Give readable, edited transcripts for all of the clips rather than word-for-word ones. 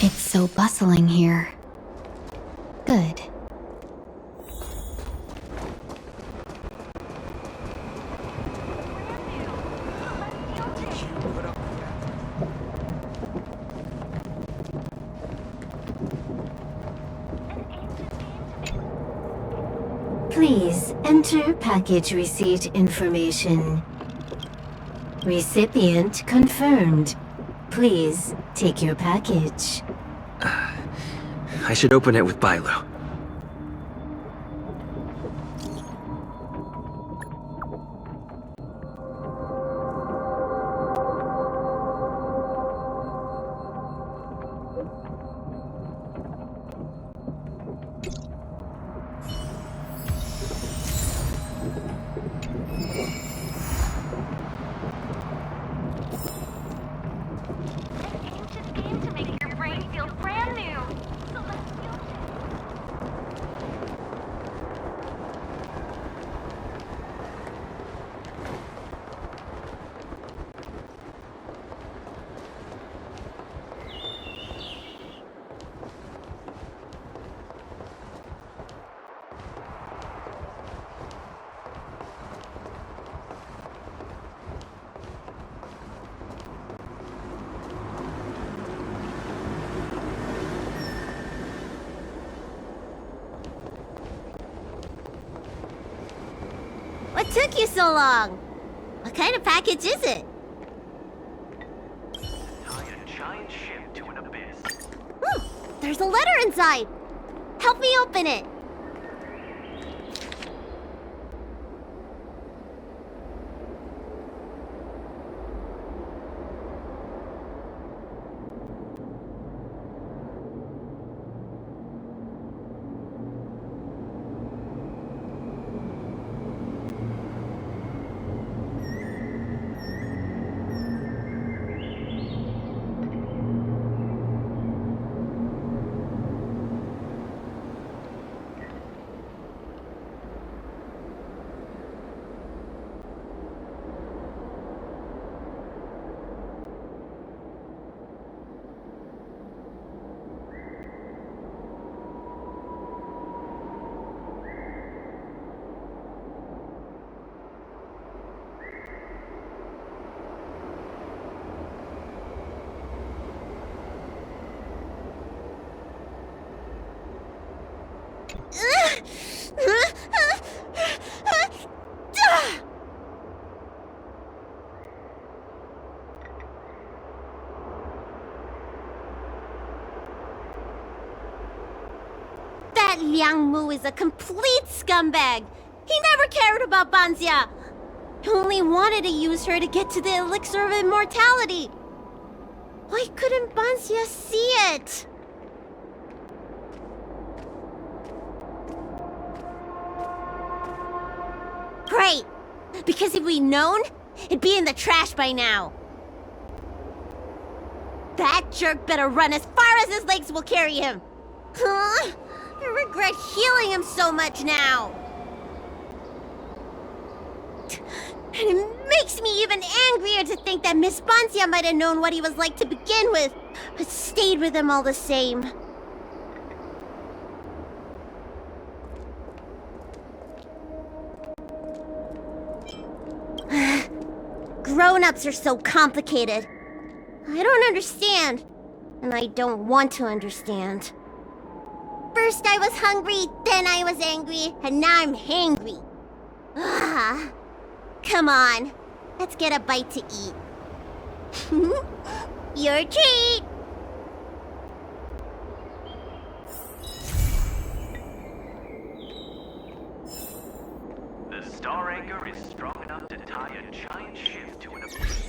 It's so bustling here. Good. Please enter package receipt information. Recipient confirmed. Please take your package. I should open it with Bilo. What took you so long? What kind of package is it? Tie a giant ship to an abyss. There's a letter inside. Help me open it. That Liang Mu is a complete scumbag. He never cared about Banxia. He only wanted to use her to get to the elixir of immortality. Why couldn't Banxia see it? Great! Because if we'd known, it'd be in the trash by now. That jerk better run as far as his legs will carry him. Huh? I regret healing him so much now. And it makes me even angrier to think that Miss Banxia might have known what he was like to begin with, but stayed with him all the same. Grown-ups are so complicated. I don't understand, and I don't want to understand. First I was hungry, then I was angry, and now I'm hangry. Ah, come on, let's get a bite to eat. Your treat! The star anchor is strong enough to tie a giant ship to an abyss.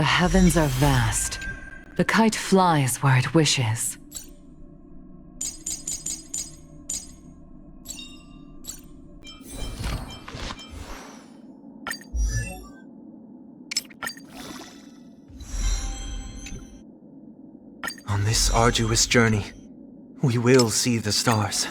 The heavens are vast. The kite flies where it wishes. On this arduous journey, we will see the stars.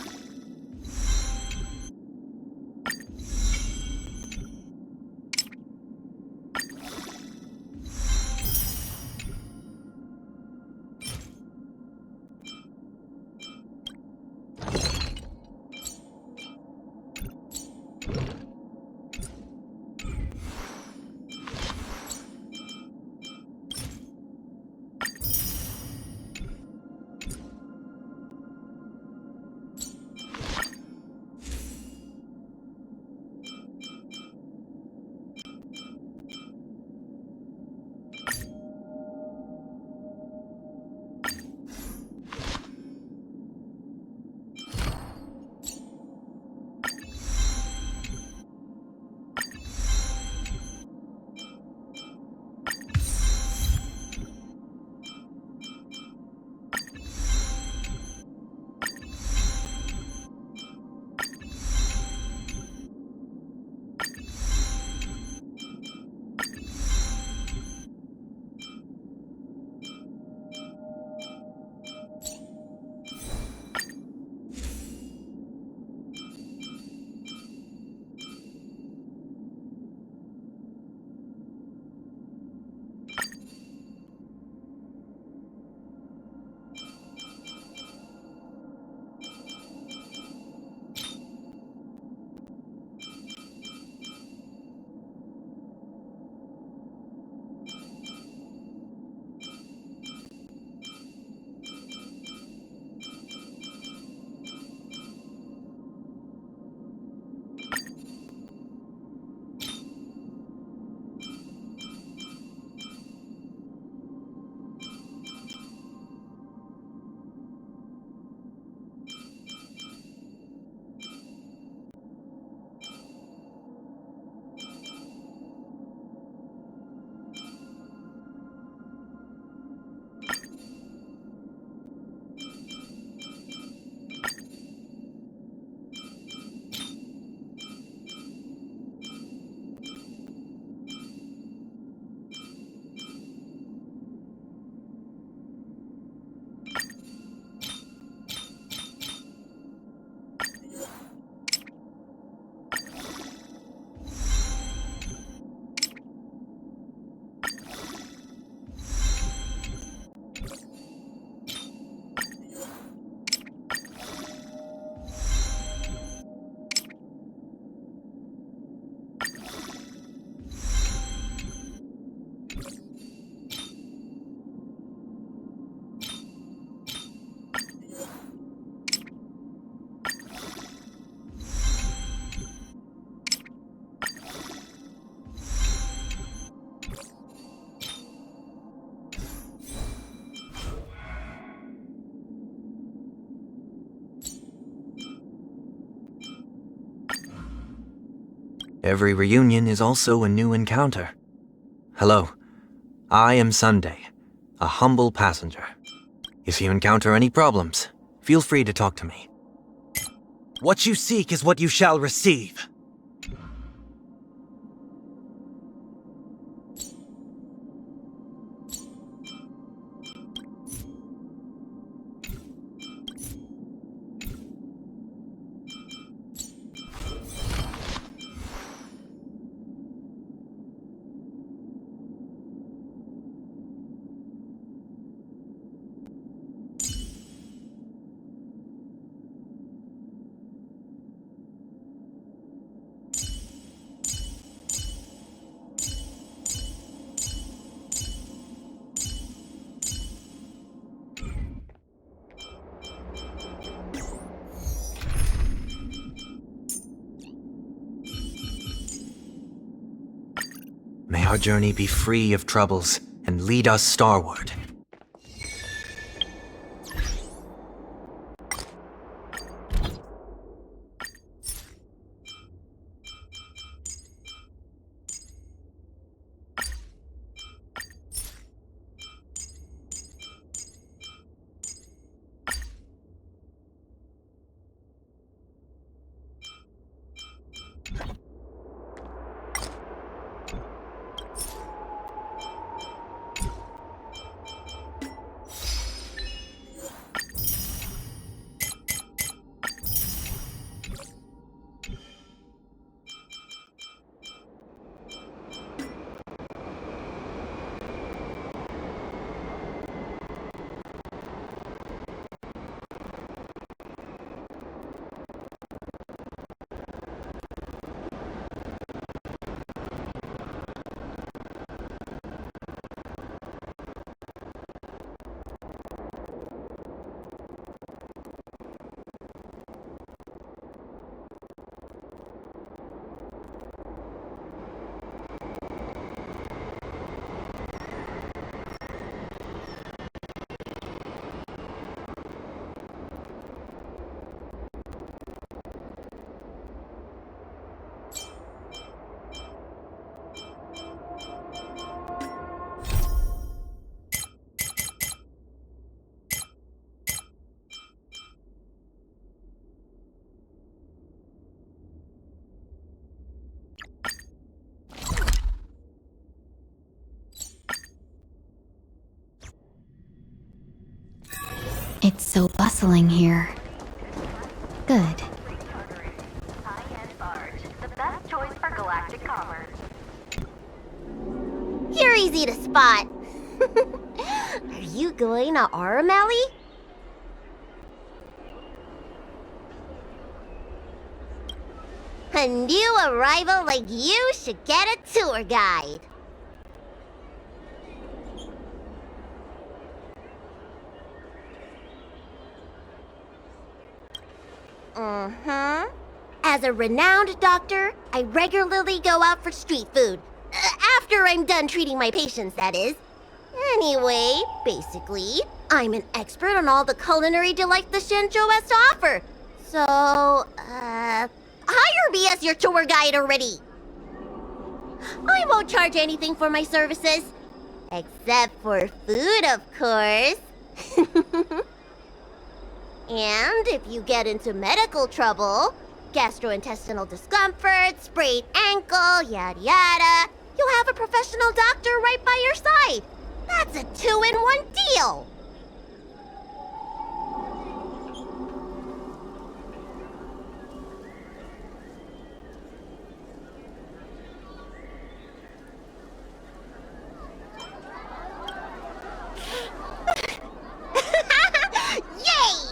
Every reunion is also a new encounter. Hello, I am Sunday, a humble passenger. If you encounter any problems, feel free to talk to me. What you seek is what you shall receive. May our journey be free of troubles and lead us starward. It's so bustling here. Good. High-end barge, the best choice for galactic commerce. You're easy to spot. Are you going to Aurum Alley? A new arrival like you should get a tour guide. As a renowned doctor, I regularly go out for street food. After I'm done treating my patients, that is. Anyway, basically, I'm an expert on all the culinary delight the Shenzhou has to offer. So, hire me as your tour guide already. I won't charge anything for my services. Except for food, of course. And if you get into medical trouble, gastrointestinal discomfort, sprained ankle, yada yada, you'll have a professional doctor right by your side. That's a 2-in-1 deal. Yay!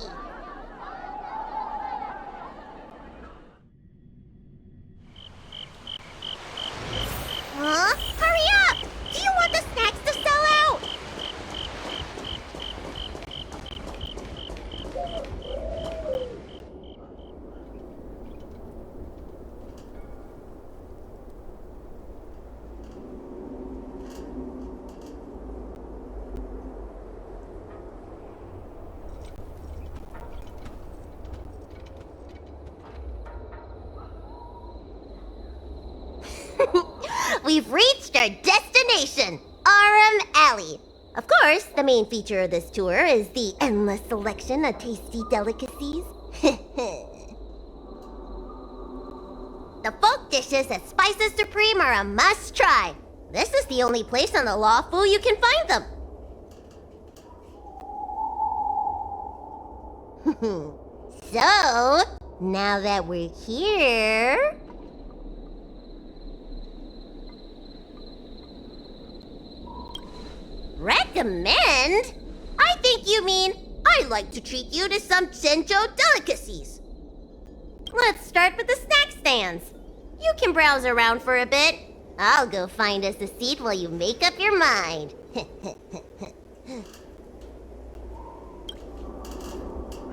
Huh? Hurry up! Do you want the snacks to sell out? We've reached our destination, Aurum Alley. Of course, the main feature of this tour is the endless selection of tasty delicacies. The folk dishes at Spices Supreme are a must-try. This is the only place on the Lawfu you can find them. So, now that we're here... Recommend? I think you mean I'd like to treat you to some Shenzhou delicacies. Let's start with the snack stands. You can browse around for a bit. I'll go find us a seat while you make up your mind.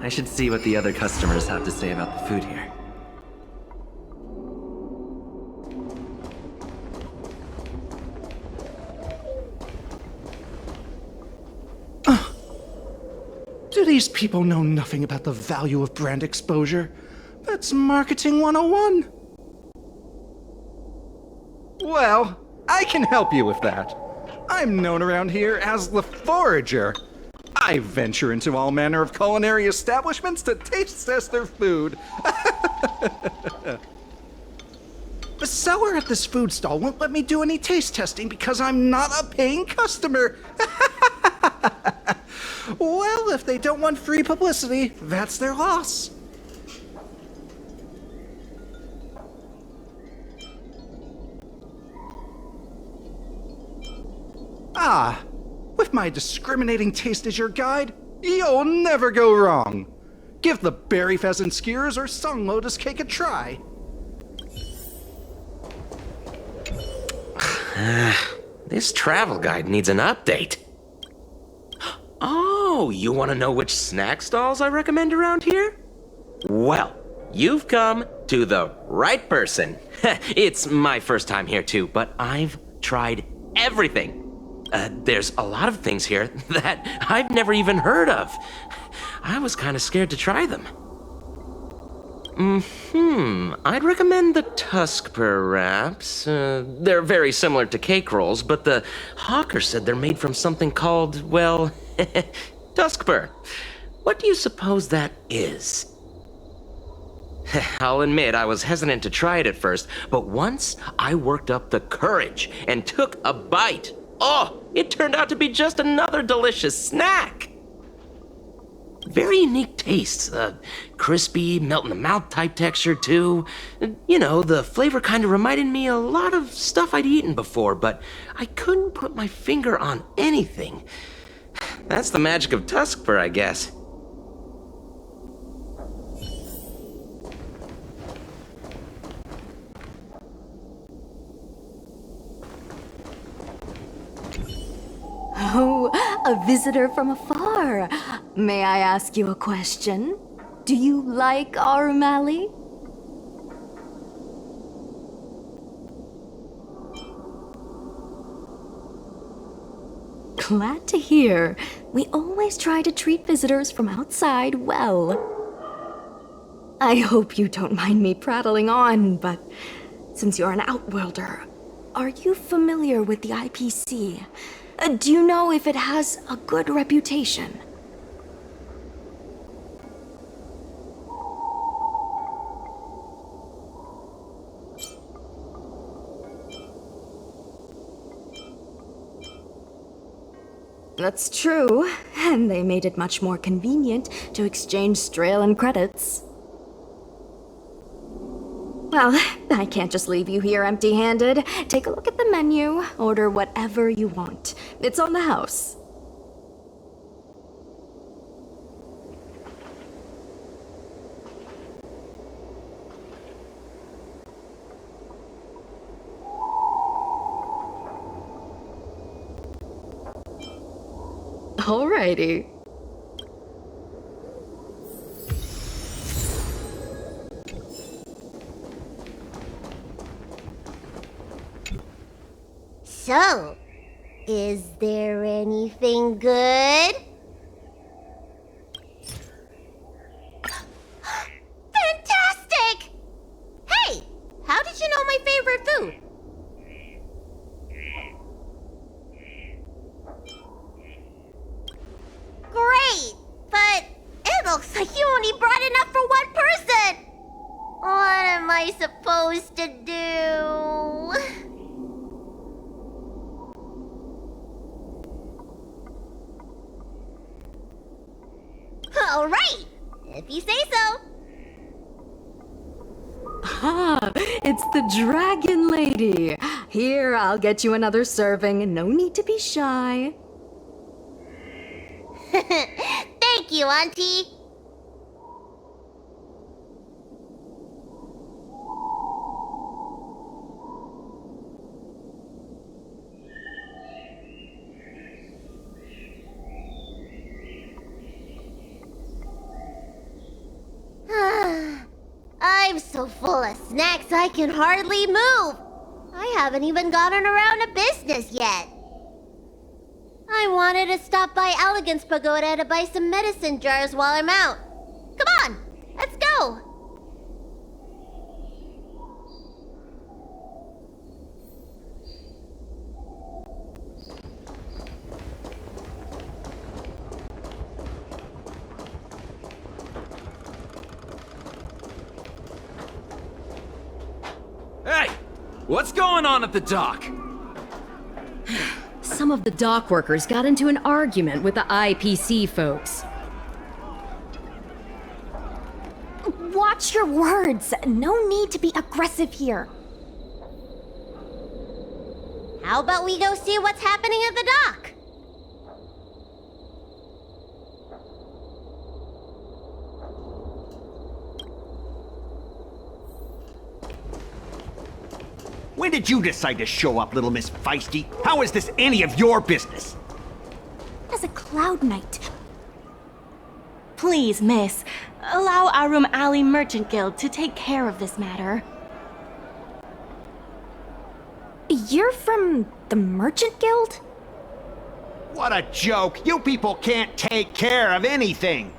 I should see what the other customers have to say about the food here. Do these people know nothing about the value of brand exposure? That's marketing 101. Well, I can help you with that. I'm known around here as the Forager. I venture into all manner of culinary establishments to taste test their food. The seller at this food stall won't let me do any taste testing because I'm not a paying customer. Well, if they don't want free publicity, that's their loss. Ah, with my discriminating taste as your guide, you'll never go wrong. Give the berry pheasant skewers or sun lotus cake a try. This travel guide needs an update. Oh, you want to know which snack stalls I recommend around here? Well, you've come to the right person. It's my first time here too, but I've tried everything. There's a lot of things here that I've never even heard of. I was kind of scared to try them. I'd recommend the Tuskper wraps. They're very similar to cake rolls, but the hawker said they're made from something called, well, Tuskper. What do you suppose that is? I'll admit I was hesitant to try it at first, but once I worked up the courage and took a bite, oh, it turned out to be just another delicious snack. very unique tastes. Crispy, melt-in-the-mouth type texture, too. You know, the flavor kind of reminded me a lot of stuff I'd eaten before, but I couldn't put my finger on anything. That's the magic of Tuskfur, I guess. Oh, a visitor from afar. May I ask you a question? Do you like our Mally? Glad to hear. We always try to treat visitors from outside well. I hope you don't mind me prattling on, but since you're an outworlder, are you familiar with the IPC? Do you know if it has a good reputation? That's true, and they made it much more convenient to exchange Strelin credits. Well, I can't just leave you here empty-handed. Take a look at the menu, order whatever you want. It's on the house. Alrighty. So, is there anything good? Fantastic! Hey, how did you know my favorite food? Great, but it looks like you only brought enough for one person. What am I supposed to do? All right, if you say so. Ah, it's the Dragon Lady. Here, I'll get you another serving. No need to be shy. Thank you, Auntie. I'm so full of snacks I can hardly move. I haven't even gotten around to business yet. I wanted to stop by Elegance Pagoda to buy some medicine jars while I'm out. Come on, let's go. Hey! What's going on at the dock? Some of the dock workers got into an argument with the IPC folks. Watch your words. No need to be aggressive here. How about we go see what's happening at the dock? When did you decide to show up, little Miss Feisty? How is this any of your business? As a Cloud Knight. Please, miss, allow Arum Alley Merchant Guild to take care of this matter. You're from the Merchant Guild? What a joke! You people can't take care of anything!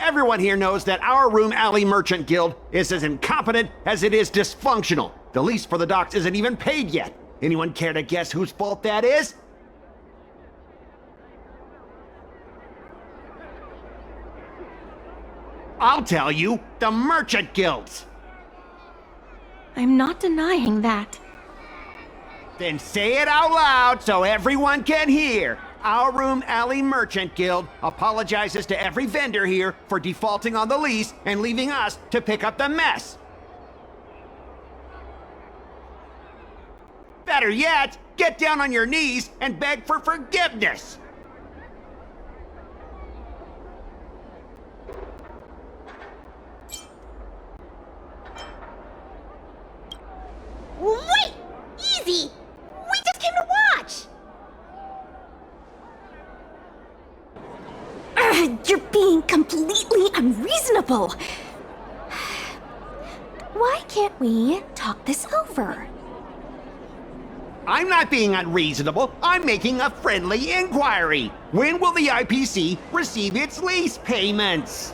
Everyone here knows that our Room Alley Merchant Guild is as incompetent as it is dysfunctional. The lease for the docks isn't even paid yet. Anyone care to guess whose fault that is? I'll tell you, the Merchant Guild's. I'm not denying that. Then say it out loud so everyone can hear. Our Room Alley Merchant Guild apologizes to every vendor here for defaulting on the lease and leaving us to pick up the mess. Better yet, get down on your knees and beg for forgiveness. Wait! Easy! We just came to watch! You're being completely unreasonable. Why can't we talk this over? I'm not being unreasonable. I'm making a friendly inquiry. When will the IPC receive its lease payments?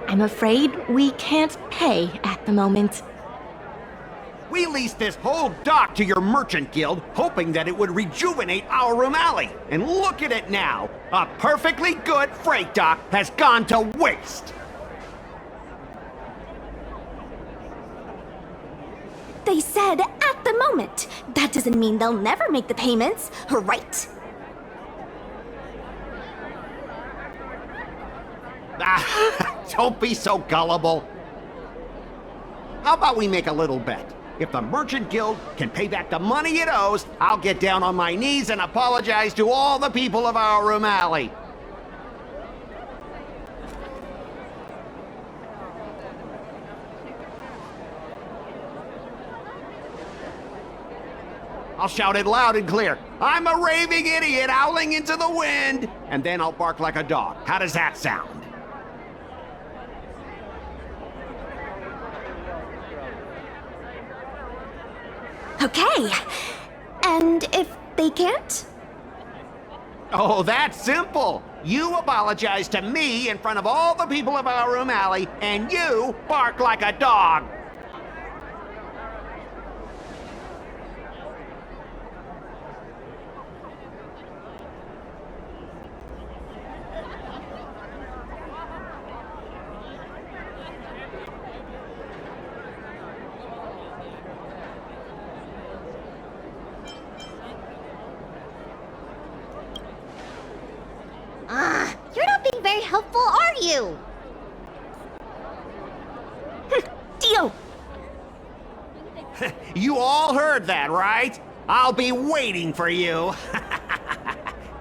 I'm afraid we can't pay at the moment. We leased this whole dock to your merchant guild, hoping that it would rejuvenate our room alley. And look at it now. A perfectly good freight dock has gone to waste. They said at the moment. That doesn't mean they'll never make the payments, right? Don't be so gullible. How about we make a little bet? If the Merchant Guild can pay back the money it owes, I'll get down on my knees and apologize to all the people of our room alley. I'll shout it loud and clear. I'm a raving idiot howling into the wind. And then I'll bark like a dog. How does that sound? Okay. And if they can't? Oh, that's simple. You apologize to me in front of all the people of our room alley, and you bark like a dog. You're not being very helpful, are you? Deal! You all heard that, right? I'll be waiting for you.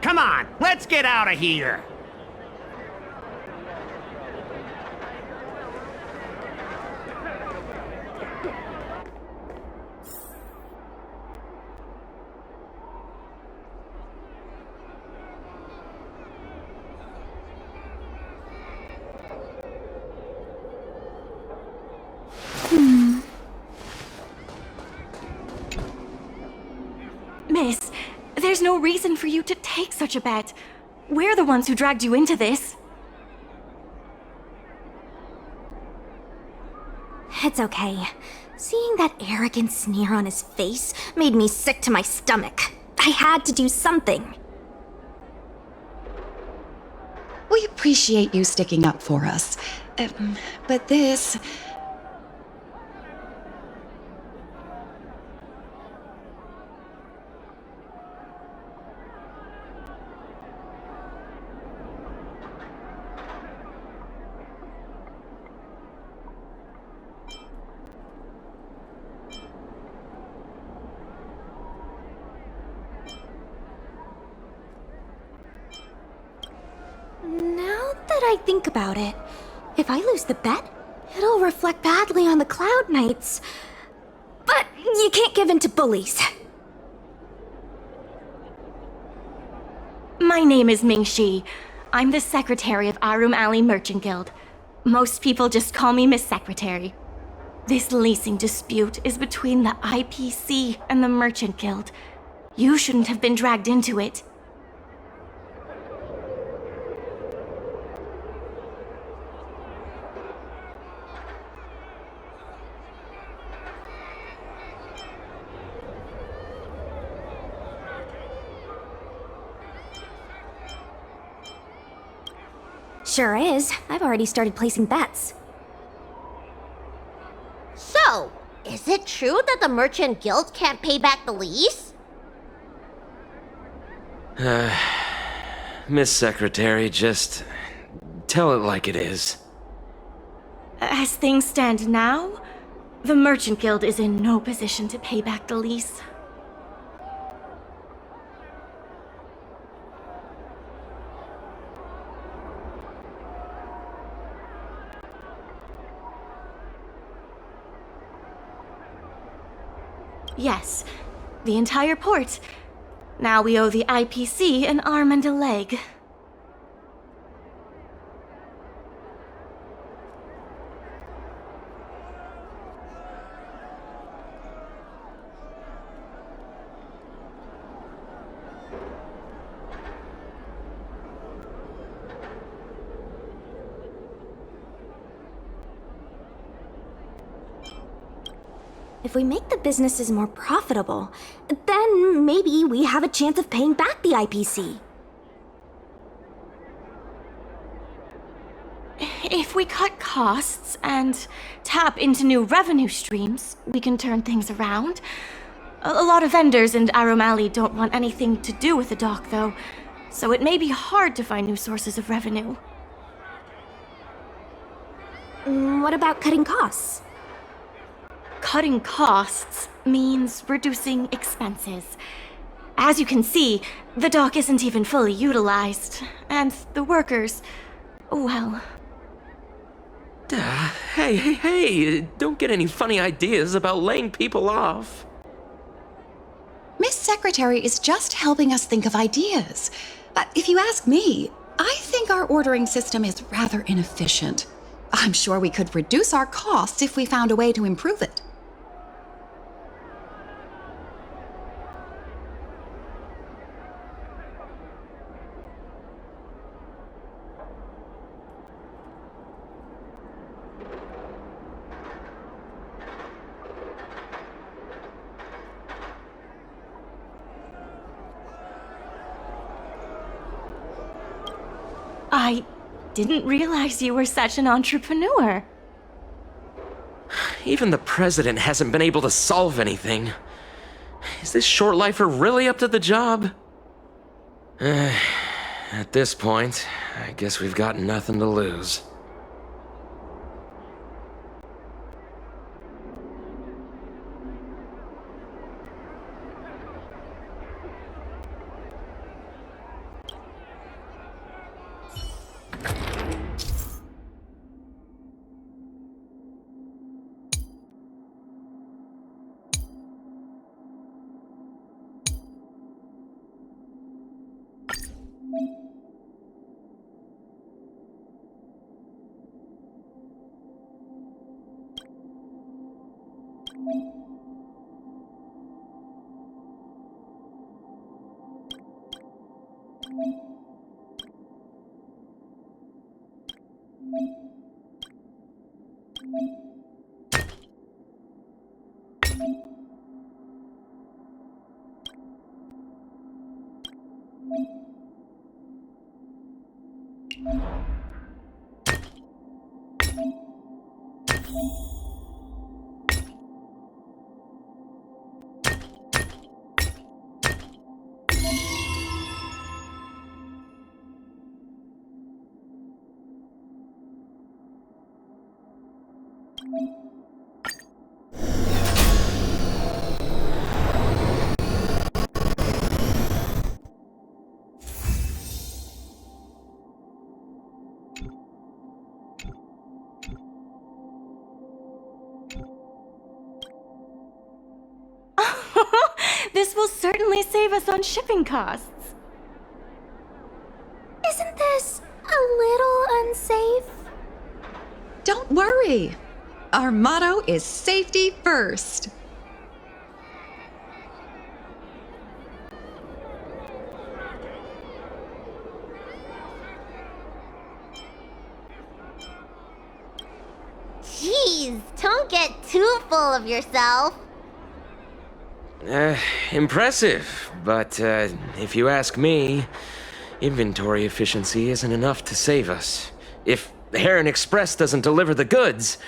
Come on, let's get out of here. Miss, there's no reason for you to take such a bet. We're the ones who dragged you into this. It's okay. Seeing that arrogant sneer on his face made me sick to my stomach. I had to do something. We appreciate you sticking up for us. But this... Now that I think about it, if I lose the bet, it'll reflect badly on the Cloud Knights. But you can't give in to bullies. My name is Ming Shi. I'm the secretary of Arum Alley Merchant Guild. Most people just call me Miss Secretary. This leasing dispute is between the IPC and the Merchant Guild. You shouldn't have been dragged into it. Sure is. I've already started placing bets. So, Is it true that the Merchant Guild can't pay back the lease? Miss Secretary, just tell it like it is. As things stand now, the Merchant Guild is in no position to pay back the lease. Yes, the entire port. Now we owe the IPC an arm and a leg. If we make the businesses more profitable, then maybe we have a chance of paying back the IPC. If we cut costs and tap into new revenue streams, we can turn things around. A lot of vendors in Arum Alley don't want anything to do with the dock, though, so it may be hard to find new sources of revenue. What about cutting costs? Cutting costs means reducing expenses. As you can see, the dock isn't even fully utilized, and the workers, well... Hey, don't get any funny ideas about laying people off. Miss Secretary is just helping us think of ideas. But if you ask me, I think our ordering system is rather inefficient. I'm sure we could reduce our costs if we found a way to improve it. I didn't realize you were such an entrepreneur. Even the president hasn't been able to solve anything. Is this short lifer really up to the job? At this point, I guess we've got nothing to lose. This will certainly save us on shipping costs. Isn't this a little unsafe? Don't worry. Our motto is safety first. Jeez, don't get too full of yourself. Impressive, but if you ask me, inventory efficiency isn't enough to save us. If Heron Express doesn't deliver the goods,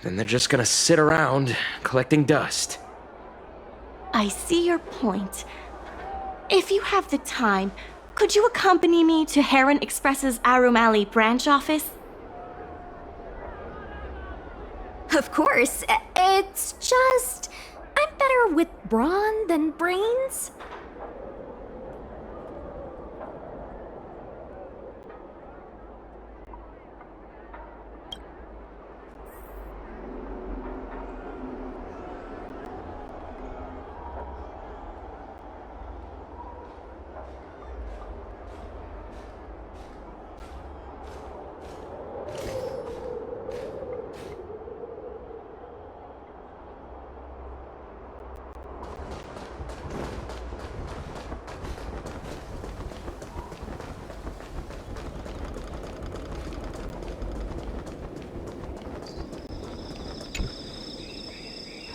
then they're just gonna sit around collecting dust. I see your point. If you have the time, could you accompany me to Heron Express's Arum Alley branch office? Of course. It's just... I'm better with brawn than brains.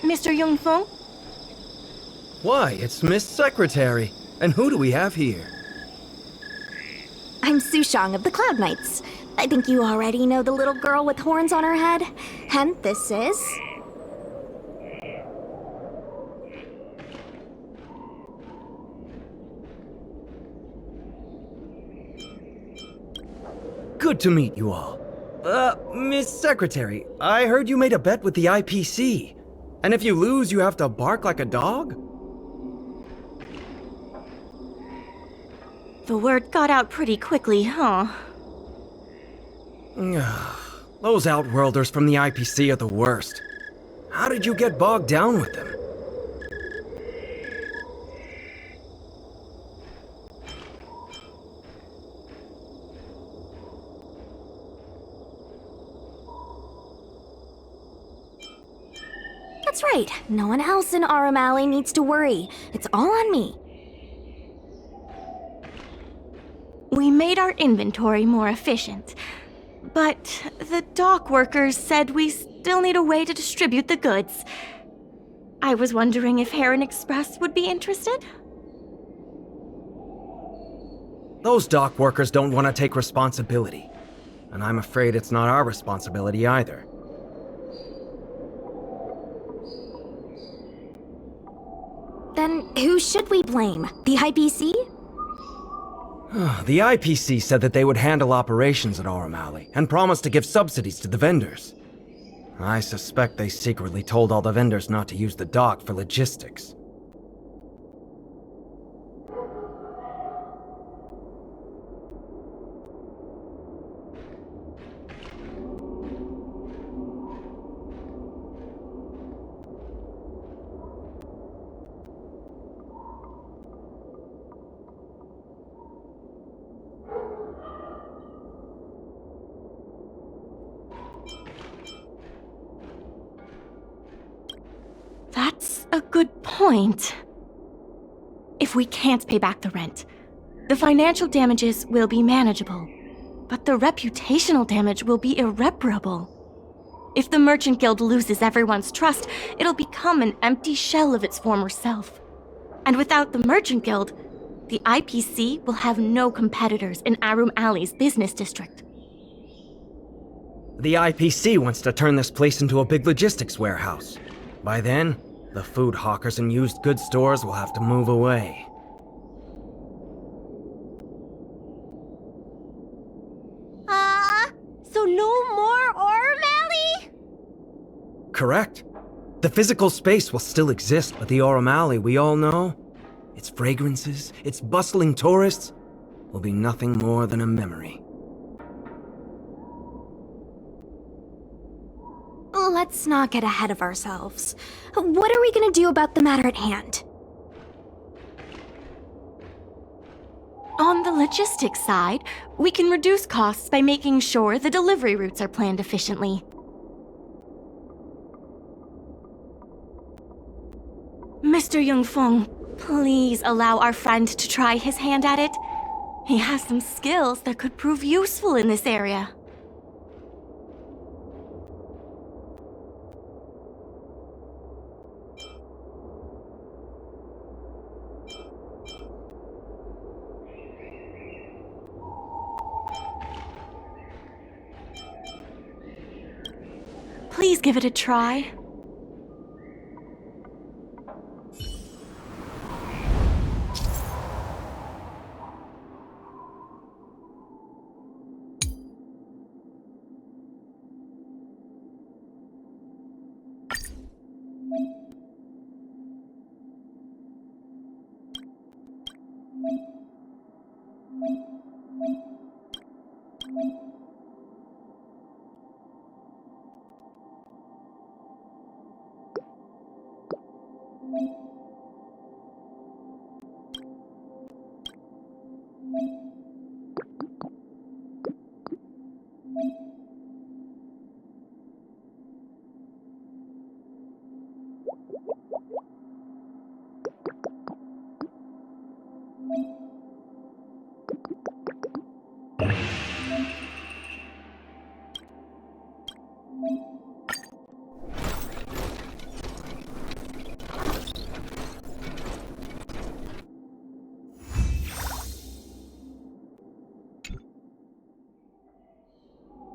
Mr. Jungfeng? Why, it's Miss Secretary. And who do we have here? I'm Sushang of the Cloud Knights. I think you already know the little girl with horns on her head. And this is... Good to meet you all. Miss Secretary, I heard you made a bet with the IPC. And if you lose, you have to bark like a dog? The word got out pretty quickly, huh? Those Outworlders from the IPC are the worst. How did you get bogged down with them? That's right. No one else in Arum Alley needs to worry. It's all on me. We made our inventory more efficient, but the dock workers said we still need a way to distribute the goods. I was wondering if Heron Express would be interested? Those dock workers don't want to take responsibility. And I'm afraid it's not our responsibility either. Then who should we blame? The IPC? The IPC said that they would handle operations at Arum Alley and promised to give subsidies to the vendors. I suspect they secretly told all the vendors not to use the dock for logistics. That's a good point. If we can't pay back the rent, the financial damages will be manageable, but the reputational damage will be irreparable. If the Merchant Guild loses everyone's trust, it'll become an empty shell of its former self. And without the Merchant Guild, the IPC will have no competitors in Arum Alley's business district. The IPC wants to turn this place into a big logistics warehouse. By then, the food hawkers and used goods stores will have to move away. So no more Arum Alley? Correct. The physical space will still exist, but the Arum Alley we all know, its fragrances, its bustling tourists, will be nothing more than a memory. Let's not get ahead of ourselves. What are we gonna do about the matter at hand? On the logistics side, we can reduce costs by making sure the delivery routes are planned efficiently. Mr. Jungfeng, please allow our friend to try his hand at it. He has some skills that could prove useful in this area. Please give it a try.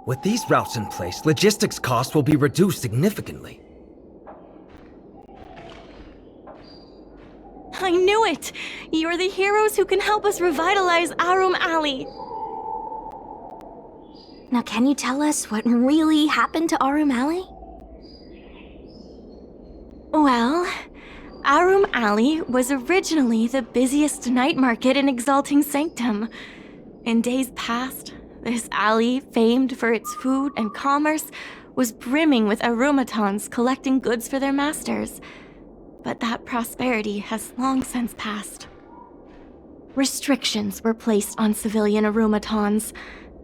With these routes in place, logistics costs will be reduced significantly. I knew it! You're the heroes who can help us revitalize Arum Alley. Now, can you tell us what really happened to Arum Alley? Well, Arum Alley was originally the busiest night market in Exalting Sanctum. In days past, this alley, famed for its food and commerce, was brimming with arumatons collecting goods for their masters. But that prosperity has long since passed. Restrictions were placed on civilian arumatons,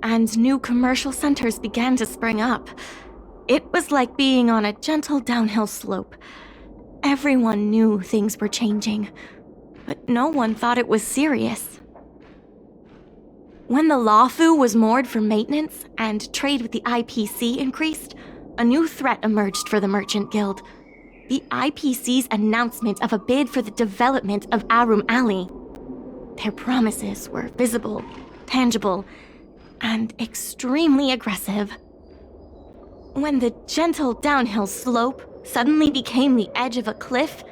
and new commercial centers began to spring up. It was like being on a gentle downhill slope. Everyone knew things were changing, but no one thought it was serious. When the Lawfu was moored for maintenance and trade with the IPC increased, a new threat emerged for the Merchant Guild. The IPC's announcement of a bid for the development of Arum Alley. Their promises were visible, tangible, and extremely aggressive. When the gentle downhill slope suddenly became the edge of a cliff,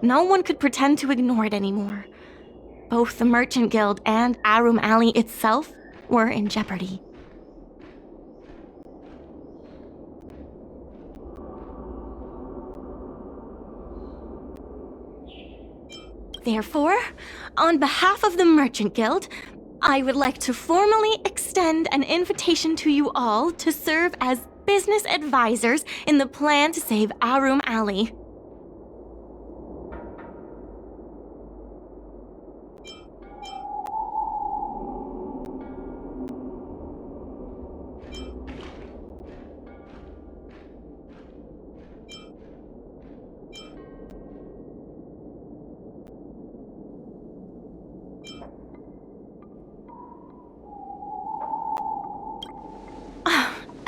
no one could pretend to ignore it anymore. Both the Merchant Guild and Arum Alley itself were in jeopardy. Therefore, on behalf of the Merchant Guild, I would like to formally extend an invitation to you all to serve as business advisors in the plan to save Arum Alley.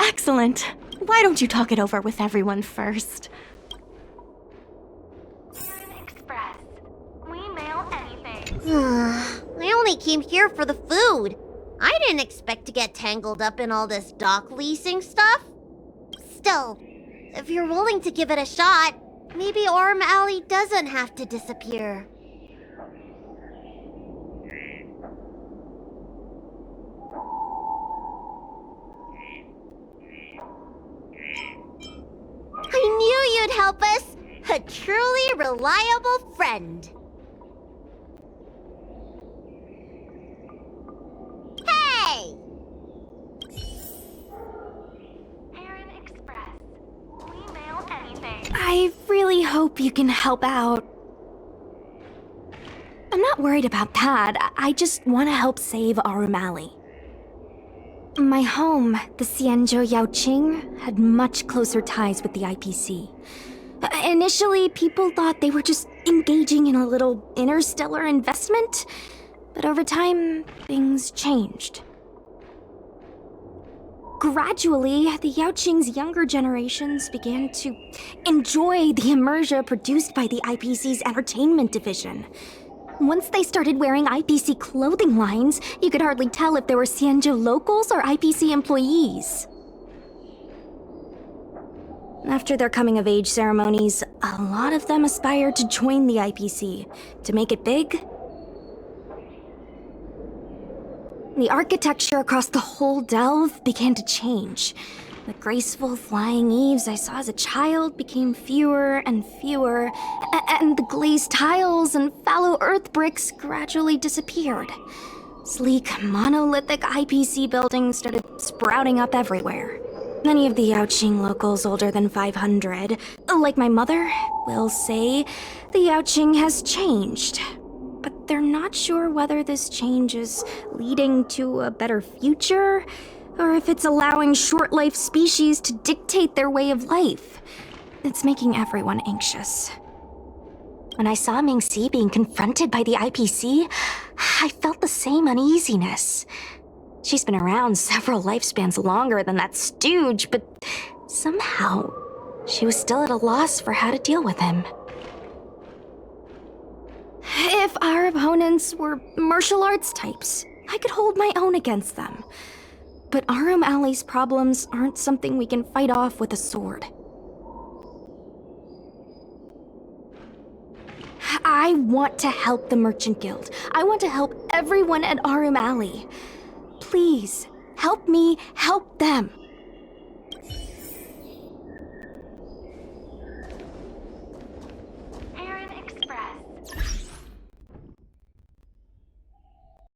Excellent. Why don't you talk it over with everyone first? Express. We mail anything. I only came here for the food. I didn't expect to get tangled up in all this dock leasing stuff. Still, if you're willing to give it a shot, maybe Arum Alley doesn't have to disappear. I knew you'd help us! A truly reliable friend! Hey! Aaron Express. We mail anything. I really hope you can help out. I'm not worried about that. I just want to help save Arum Alley. My home, the Xianzhou Yaoqing, had much closer ties with the IPC. Initially, people thought they were just engaging in a little interstellar investment, but over time, things changed. Gradually, the Yaoqing's younger generations began to enjoy the immersion produced by the IPC's entertainment division. Once they started wearing IPC clothing lines, you could hardly tell if they were Xianzhou locals or IPC employees. After their coming-of-age ceremonies, a lot of them aspired to join the IPC. To make it big, the architecture across the whole delve began to change. The graceful flying eaves I saw as a child became fewer and fewer, and the glazed tiles and fallow earth bricks gradually disappeared. Sleek, monolithic IPC buildings started sprouting up everywhere. Many of the Yaoqing locals older than 500, like my mother, will say the Yaoqing has changed. But they're not sure whether this change is leading to a better future, or if it's allowing short-life species to dictate their way of life. It's making everyone anxious. When I saw Ming-Si being confronted by the IPC, I felt the same uneasiness. She's been around several lifespans longer than that stooge, but somehow she was still at a loss for how to deal with him. If our opponents were martial arts types, I could hold my own against them. But Arum Alley's problems aren't something we can fight off with a sword. I want to help the Merchant Guild. I want to help everyone at Arum Alley. Please, help me help them.